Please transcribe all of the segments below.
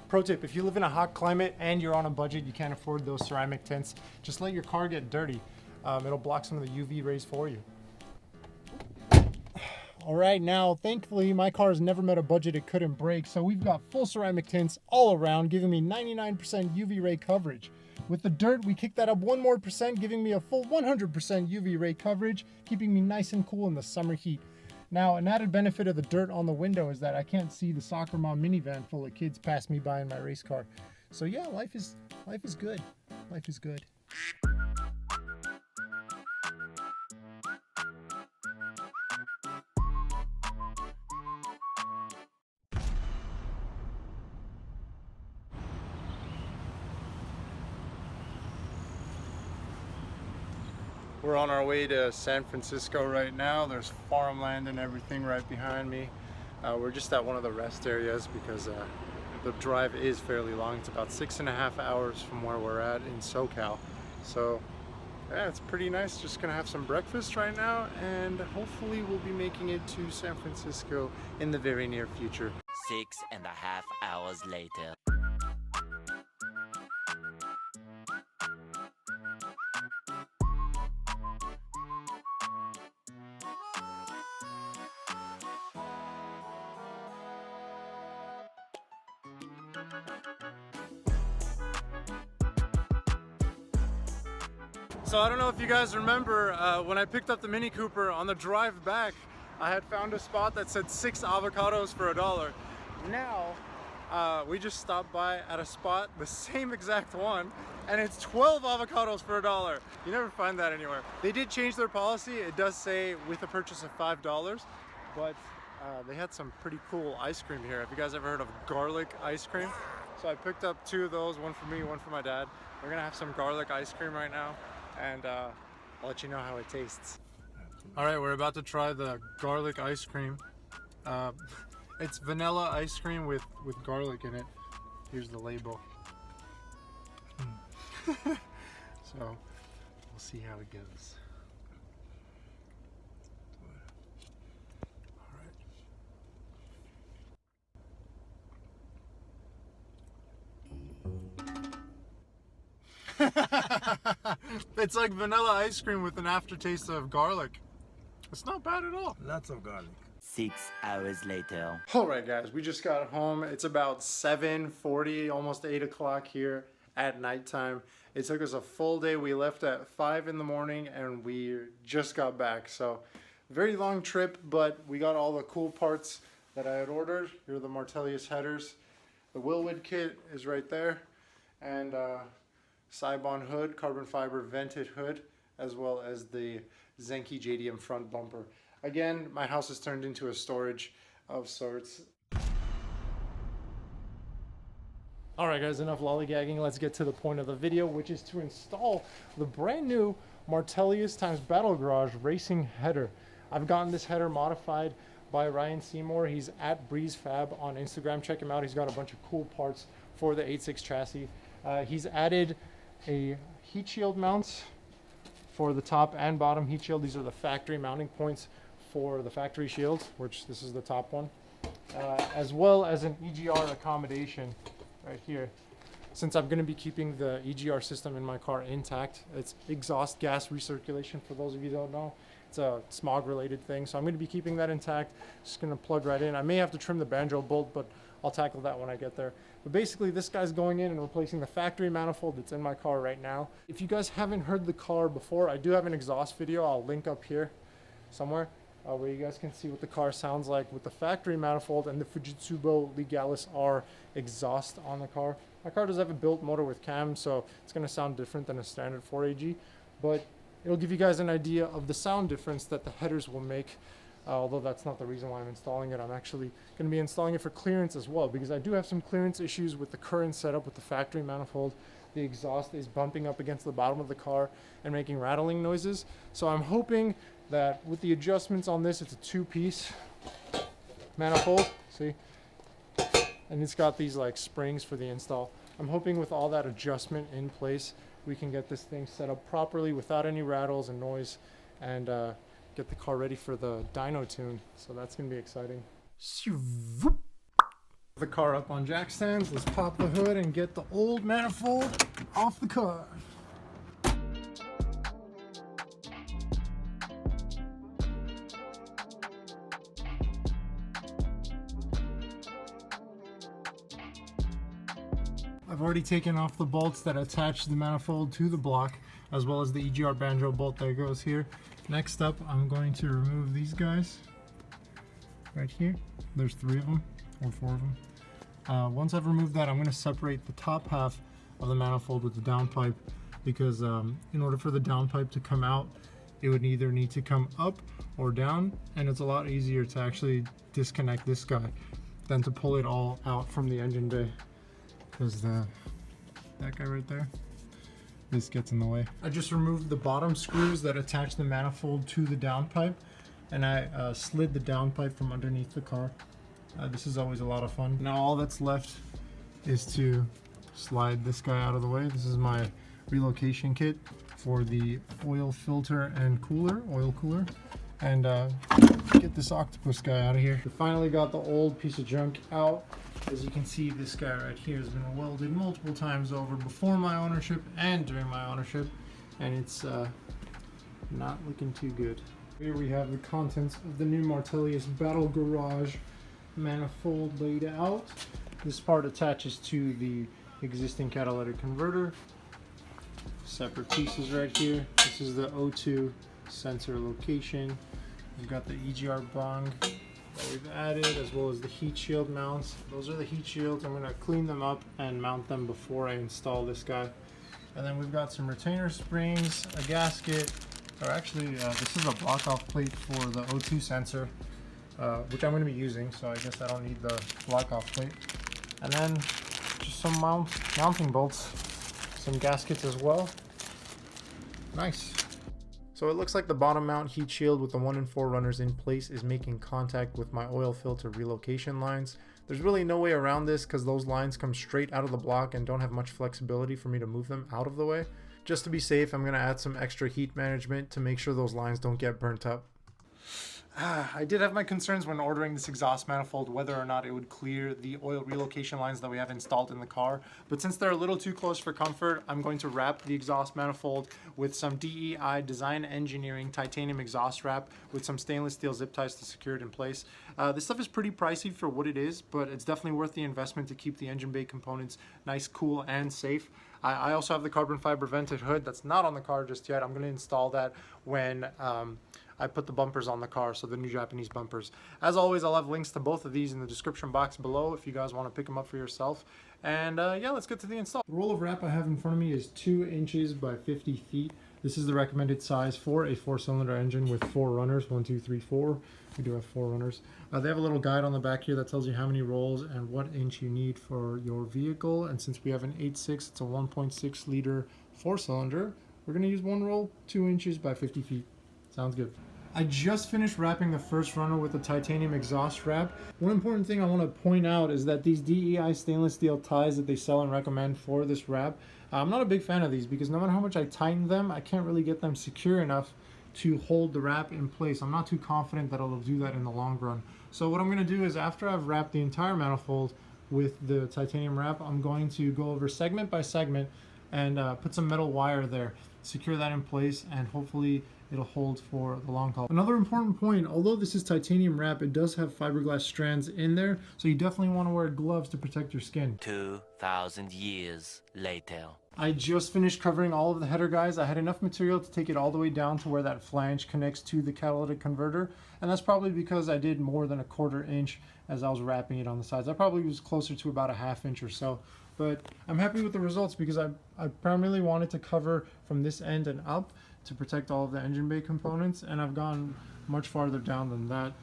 Pro tip, if you live in a hot climate and you're on a budget, you can't afford those ceramic tints, just let your car get dirty. It'll block some of the UV rays for you. All right, now, thankfully, my car has never met a budget it couldn't break, so we've got full ceramic tints all around, giving me 99% UV ray coverage. With the dirt, we kicked that up 1 more percent, giving me a full 100% UV ray coverage, keeping me nice and cool in the summer heat. Now, an added benefit of the dirt on the window is that I can't see the soccer mom minivan full of kids pass me by in my race car. So yeah, life is good. Life is good. We're on our way to San Francisco right now. There's farmland and everything right behind me. We're just at one of the rest areas because the drive is fairly long. It's about 6.5 hours from where we're at in SoCal. So yeah, it's pretty nice. Just gonna have some breakfast right now, and hopefully we'll be making it to San Francisco in the very near future. 6.5 hours later. So I don't know if you guys remember when I picked up the Mini Cooper on the drive back, I had found a spot that said 6 avocados for $1. Now we just stopped by at a spot, the same exact one, and it's 12 avocados for $1. You never find that anywhere. They did change their policy. It does say with a purchase of $5, but they had some pretty cool ice cream here. Have you guys ever heard of garlic ice cream? So I picked up 2 of those, one for me, one for my dad. We're gonna have some garlic ice cream right now, and I'll let you know how it tastes. All right, we're about to try the garlic ice cream. It's vanilla ice cream with garlic in it. Here's the label. So we'll see how it goes. It's like vanilla ice cream with an aftertaste of garlic. It's not bad at all. Lots of garlic. 6 hours later. All right, guys, we just got home. It's about 7:40, almost 8 o'clock here at nighttime. It took us a full day. We left at 5 in the morning and we just got back. So very long trip, but we got all the cool parts that I had ordered. Here are the Martelius headers. The Wilwood kit is right there. And Sibon hood, carbon fiber vented hood, as well as the Zenki JDM front bumper. Again, my house has turned into a storage of sorts. All right, guys, enough lollygagging. Let's get to the point of the video, which is to install the brand new Martelius times Battle Garage racing header. I've gotten this header modified by Ryan Seymour. He's at Breeze Fab on Instagram. Check him out. He's got a bunch of cool parts for the 86 chassis. He's added a heat shield mounts for the top and bottom heat shield. These are the factory mounting points for the factory shields, which this is the top one, as well as an EGR accommodation right here. Since I'm going to be keeping the EGR system in my car intact, it's exhaust gas recirculation, for those of you who don't know. It's a smog related thing, so I'm going to be keeping that intact. Just going to plug right in. I may have to trim the banjo bolt, but I'll tackle that when I get there. But basically, this guy's going in and replacing the factory manifold that's in my car right now. If you guys haven't heard the car before, I do have an exhaust video. I'll link up here somewhere where you guys can see what the car sounds like with the factory manifold and the Fujitsubo Legalis R exhaust on the car. My car does have a built motor with cam, so it's going to sound different than a standard 4AG, but it'll give you guys an idea of the sound difference that the headers will make. Although that's not the reason why I'm installing it. I'm actually going to be installing it for clearance as well, because I do have some clearance issues with the current setup with the factory manifold. The exhaust is bumping up against the bottom of the car and making rattling noises. So I'm hoping that with the adjustments on this, it's a 2-piece manifold, see? And it's got these like springs for the install. I'm hoping with all that adjustment in place, we can get this thing set up properly without any rattles and noise, and get the car ready for the dyno tune. So that's gonna be exciting. The car up on jack stands. Let's pop the hood and get the old manifold off the car. I've already taken off the bolts that attach the manifold to the block, as well as the EGR banjo bolt that goes here. Next up, I'm going to remove these guys right here. There's 3 of them, or 4 of them. Once I've removed that, I'm going to separate the top half of the manifold with the downpipe, because in order for the downpipe to come out, it would either need to come up or down, and it's a lot easier to actually disconnect this guy than to pull it all out from the engine bay, because that guy right there, this gets in the way. I just removed the bottom screws that attach the manifold to the downpipe, and I slid the downpipe from underneath the car. This is always a lot of fun. Now all that's left is to slide this guy out of the way. This is my relocation kit for the oil filter and oil cooler, and get this octopus guy out of here. We finally got the old piece of junk out. As you can see, this guy right here has been welded multiple times over before my ownership and during my ownership, and it's not looking too good. Here we have the contents of the new Martelius Battle Garage manifold laid out. This part attaches to the existing catalytic converter. Separate pieces right here. This is the O2 sensor location. We've got the EGR bung that we've added, as well as the heat shield mounts. Those are the heat shields. I'm going to clean them up and mount them before I install this guy. And then we've got some retainer springs, a gasket, or actually this is a block off plate for the O2 sensor, which I'm going to be using, so I guess I don't need the block off plate. And then just some mounting bolts, some gaskets as well. Nice. So it looks like the bottom mount heat shield with the 1 in 4 runners in place is making contact with my oil filter relocation lines. There's really no way around this because those lines come straight out of the block and don't have much flexibility for me to move them out of the way. Just to be safe, I'm going to add some extra heat management to make sure those lines don't get burnt up. I did have my concerns when ordering this exhaust manifold, whether or not it would clear the oil relocation lines that we have installed in the car. But since they're a little too close for comfort, I'm going to wrap the exhaust manifold with some DEI Design Engineering titanium exhaust wrap with some stainless steel zip ties to secure it in place. This stuff is pretty pricey for what it is, but it's definitely worth the investment to keep the engine bay components nice, cool, and safe. I also have the carbon fiber vented hood that's not on the car just yet. I'm going to install that when I put the bumpers on the car, so the new Japanese bumpers. As always, I'll have links to both of these in the description box below if you guys want to pick them up for yourself. And yeah, let's get to the install. The roll of wrap I have in front of me is 2 inches by 50 feet. This is the recommended size for a 4-cylinder engine with 4 runners, 1, 2, 3, 4. We do have 4 runners. They have a little guide on the back here that tells you how many rolls and what inch you need for your vehicle. And since we have an 8.6, it's a 1.6 liter 4-cylinder, we're going to use 1 roll, 2 inches by 50 feet. Sounds good. I just finished wrapping the first runner with the titanium exhaust wrap. One important thing I want to point out is that these DEI stainless steel ties that they sell and recommend for this wrap, I'm not a big fan of these because no matter how much I tighten them, I can't really get them secure enough to hold the wrap in place. I'm not too confident that it'll do that in the long run. So what I'm going to do is, after I've wrapped the entire manifold with the titanium wrap, I'm going to go over segment by segment and put some metal wire there, secure that in place, and hopefully it'll hold for the long haul. Another important point, although this is titanium wrap, it does have fiberglass strands in there, so you definitely want to wear gloves to protect your skin. 2,000 years later. I just finished covering all of the header guys. I had enough material to take it all the way down to where that flange connects to the catalytic converter, and that's probably because I did more than a 1/4 inch as I was wrapping it on the sides. I probably was closer to about a 1/2 inch or so, but I'm happy with the results because I primarily wanted to cover from this end and up to protect all of the engine bay components, and I've gone much farther down than that.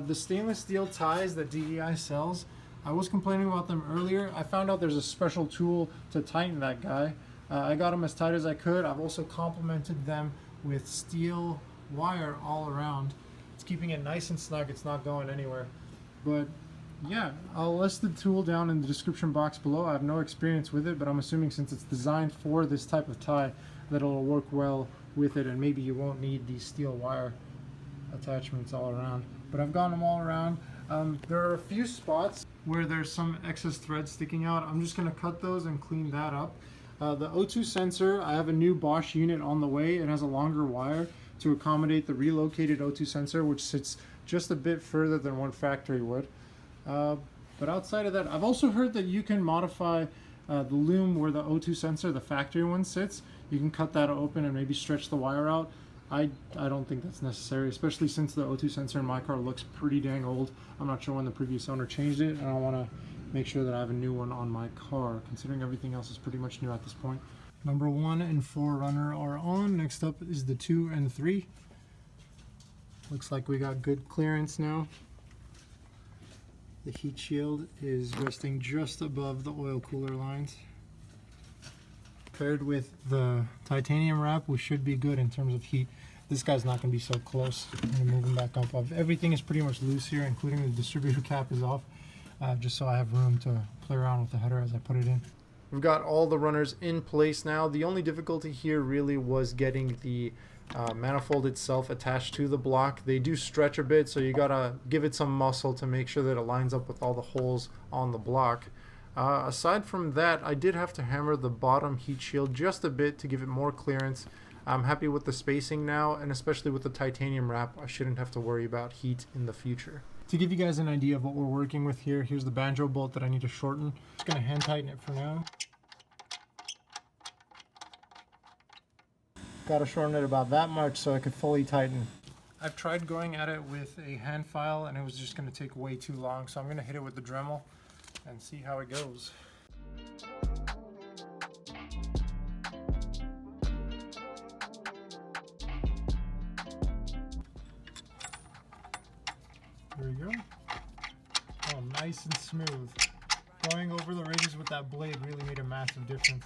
The stainless steel ties that DEI sells, I was complaining about them earlier. I found out there's a special tool to tighten that guy. I got them as tight as I could. I've also complemented them with steel wire all around. It's keeping it nice and snug. It's not going anywhere. But yeah, I'll list the tool down in the description box below. I have no experience with it, but I'm assuming since it's designed for this type of tie that it'll work well with it, and maybe you won't need these steel wire attachments all around. But I've gotten them all around. There are a few spots where there's some excess thread sticking out. I'm just going to cut those and clean that up. The O2 sensor, I have a new Bosch unit on the way. It has a longer wire to accommodate the relocated O2 sensor, which sits just a bit further than what factory would. But outside of that, I've also heard that you can modify the loom where the O2 sensor, the factory one, sits. You can cut that open and maybe stretch the wire out. I don't think that's necessary, especially since the O2 sensor in my car looks pretty dang old. I'm not sure when the previous owner changed it, and I want to make sure that I have a new one on my car, considering everything else is pretty much new at this point. Number 1 and 4 runner are on. Next up is the 2 and 3. Looks like we got good clearance now. The heat shield is resting just above the oil cooler lines. Paired with the titanium wrap, we should be good in terms of heat. This guy's not going to be so close. I'm going to move him back up. Everything is pretty much loose here, including the distributor cap is off, just so I have room to play around with the header as I put it in. We've got all the runners in place now. The only difficulty here really was getting the manifold itself attached to the block. They do stretch a bit, so you gotta give it some muscle to make sure that it lines up with all the holes on the block. Aside from that, I did have to hammer the bottom heat shield just a bit to give it more clearance. I'm happy with the spacing now, and especially with the titanium wrap, I shouldn't have to worry about heat in the future. To give you guys an idea of what we're working with here, here's the banjo bolt that I need to shorten. Just gonna hand tighten it for now. Gotta shorten it about that much so I could fully tighten. I've tried going at it with a hand file and it was just gonna take way too long, so I'm gonna hit it with the Dremel and see how it goes. There we go. Oh, nice and smooth. Going over the ridges with that blade really made a massive difference.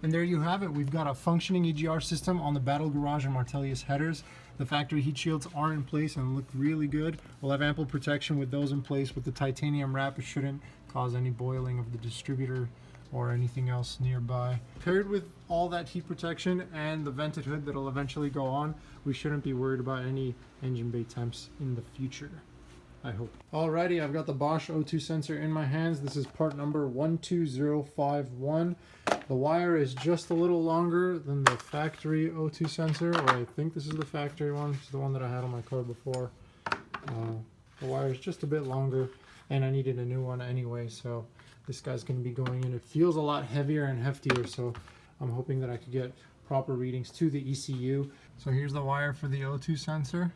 And there you have it. We've got a functioning EGR system on the Battle Garage and Martelius headers. The factory heat shields are in place and look really good. We'll have ample protection with those in place. With the titanium wrap, it shouldn't cause any boiling of the distributor or anything else nearby. Paired with all that heat protection and the vented hood that'll eventually go on, we shouldn't be worried about any engine bay temps in the future, I hope. Alrighty, I've got the Bosch O2 sensor in my hands. This is part number 12051. The wire is just a little longer than the factory O2 sensor, or I think this is the factory one. It's the one that I had on my car before. The wire is just a bit longer, and I needed a new one anyway, so this guy's going to be going in. It feels a lot heavier and heftier, so I'm hoping that I could get proper readings to the ECU. So here's the wire for the O2 sensor.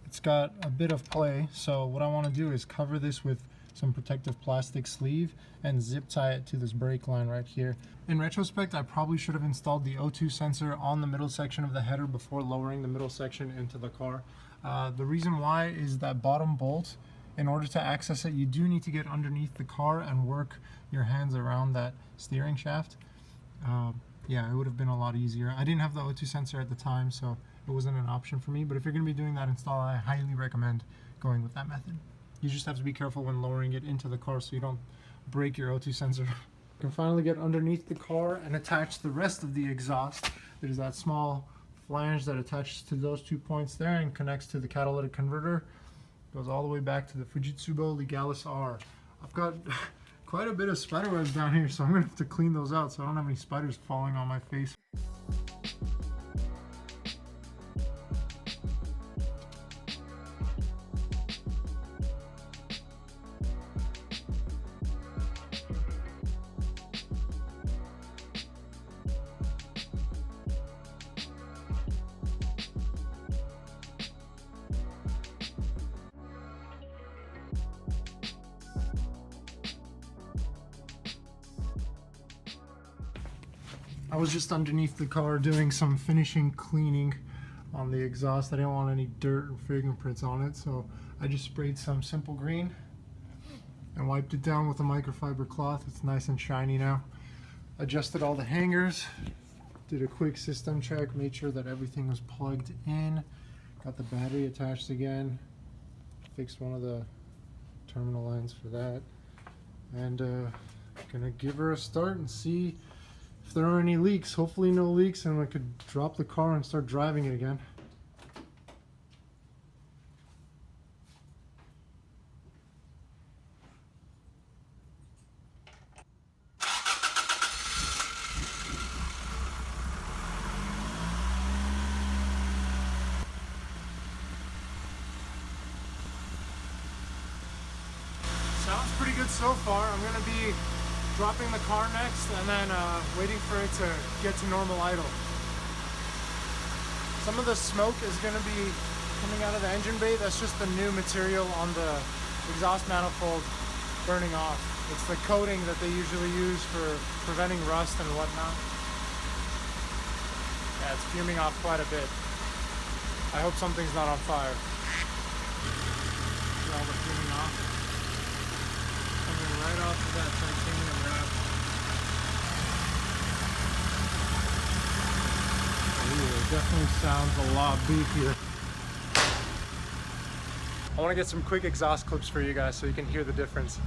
It's got a bit of play, so what I want to do is cover this with some protective plastic sleeve and zip tie it to this brake line right here. In retrospect, I probably should have installed the O2 sensor on the middle section of the header before lowering the middle section into the car. The reason why is that bottom bolt, in order to access it, you do need to get underneath the car and work your hands around that steering shaft. Yeah, it would have been a lot easier. I didn't have the O2 sensor at the time, so it wasn't an option for me. But if you're going to be doing that install, I highly recommend going with that method. You just have to be careful when lowering it into the car so you don't break your O2 sensor. You can finally get underneath the car and attach the rest of the exhaust. There's that small flange that attaches to those 2 points there and connects to the catalytic converter. Goes all the way back to the Fujitsubo Legalis R. I've got quite a bit of spider webs down here, so I'm going to have to clean those out so I don't have any spiders falling on my face. I was just underneath the car doing some finishing cleaning on the exhaust. I didn't want any dirt or fingerprints on it, so I just sprayed some simple green and wiped it down with a microfiber cloth. It's nice and shiny now. Adjusted all the hangers, did a quick system check, made sure that everything was plugged in, got the battery attached again, fixed one of the terminal lines for that, and gonna give her a start and see if there are any leaks. Hopefully no leaks, and I could drop the car and start driving it again. Sounds pretty good so far. I'm gonna be dropping the car next and then waiting for it to get to normal idle. Some of the smoke is gonna be coming out of the engine bay. That's just the new material on the exhaust manifold burning off. It's the coating that they usually use for preventing rust and whatnot. Yeah, it's fuming off quite a bit. I hope something's not on fire. See all the fuming off. Coming right off of that titanium wrap. Ooh, it definitely sounds a lot beefier. I want to get some quick exhaust clips for you guys so you can hear the difference.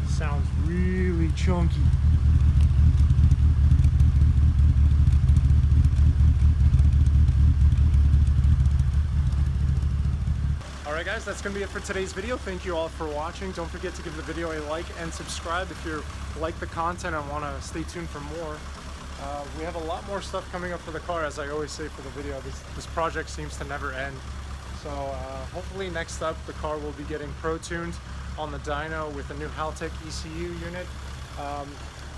Sounds really chunky. Alright guys, that's going to be it for today's video. Thank you all for watching. Don't forget to give the video a like and subscribe if you like the content and want to stay tuned for more. We have a lot more stuff coming up for the car, as I always say for the video. This project seems to never end. So hopefully next up the car will be getting pro-tuned on the dyno with a new Haltech ECU unit.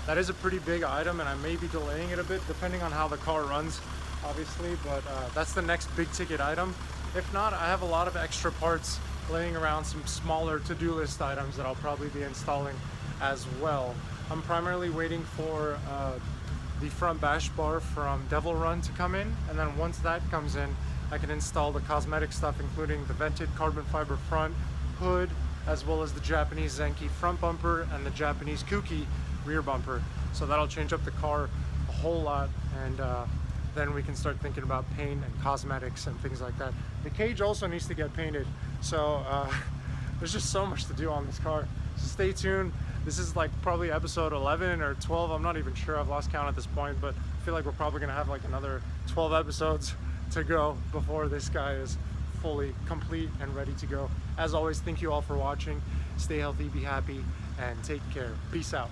That is a pretty big item and I may be delaying it a bit depending on how the car runs, obviously, but that's the next big ticket item. If not, I have a lot of extra parts laying around, some smaller to-do list items that I'll probably be installing as well. I'm primarily waiting for the front bash bar from Devil Run to come in, and then once that comes in, I can install the cosmetic stuff, including the vented carbon fiber front, hood, as well as the Japanese Zenki front bumper and the Japanese Kuki rear bumper. So that'll change up the car a whole lot, and then we can start thinking about paint and cosmetics and things like that. The cage also needs to get painted, so there's just so much to do on this car. So stay tuned. This is like probably episode 11 or 12, I'm not even sure, I've lost count at this point, but I feel like we're probably gonna have like another 12 episodes to go before this guy is fully complete and ready to go. As always, thank you all for watching. Stay healthy, be happy, and take care. Peace out.